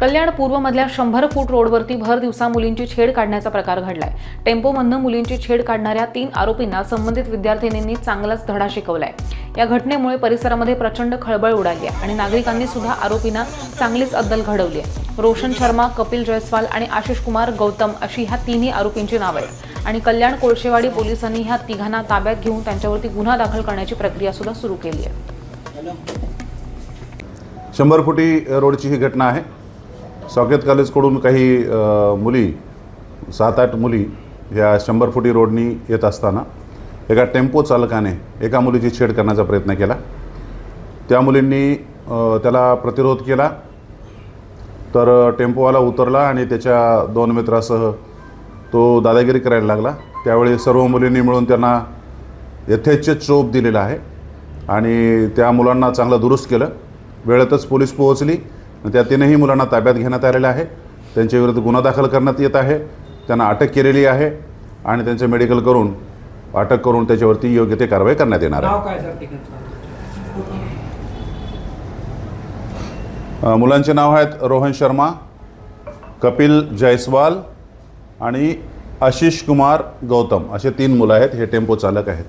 कल्याण पूर्वमधल्या 100 फूट रोडवरती भर दिवसा मुलींची छेड काढण्याचा प्रकार घडलाय। टेम्पोमधनं मुलींची छेड काढणाऱ्या 3 आरोपींना संबंधित विद्यार्थिनींनी चांगलाच धडा शिकवलाय। या घटनेमुळे परिसरामध्ये प्रचंड खळबळ उडाली आहे आणि नागरिकांनी सुद्धा आरोपींना चांगलीच अद्दल घडवली आहे। रोशन शर्मा, कपिल जयस्वाल आणि आशिष कुमार गौतम अशी ह्या तिन्ही आरोपींची नावे आहेत आणि कल्याण कोळशेवाडी पोलिसांनी ह्या तिघांना ताब्यात घेऊन त्यांच्यावरती गुन्हा दाखल करण्याची प्रक्रिया सुद्धा सुरू केली आहे। 100 फुटी रोडची ही घटना आहे। सॉकेत कॉलेजकडून काही मुली 7-8 मुली या 100 फुटी रोडनी येत असताना एका टेम्पो चालकाने एका मुलीची छेड करण्याचा प्रयत्न केला। त्या मुलींनी त्याला प्रतिरोध केला तर टेम्पोवाला उतरला आणि त्याच्या 2 मित्रासह तो दादागिरी करायला लागला। त्यावेळी सर्व मुलींनी मिळून त्यांना यथेच्छ चोप दिलेला आहे आणि त्या मुलांना चांगलं दुरुस्त केलं। वेळेतच पोलीस पोहोचली। त्या 3ही मुलांना ताब्यात घेण्यात आलेले आहे। त्यांच्या विरुद्ध गुन्हा दाखल करण्यात येत आहे। त्यांना अटक केलेली आहे आणि त्यांचे मेडिकल करून अटक करून त्याच्यावरती योग्य ते कारवाई करण्यात येणार आहे। मुलांचे नाव आहेत रोहन शर्मा, कपिल जयस्वाल आणि आशिष कुमार गौतम असे 3 मुलं आहेत। हे टेम्पो चालक आहेत।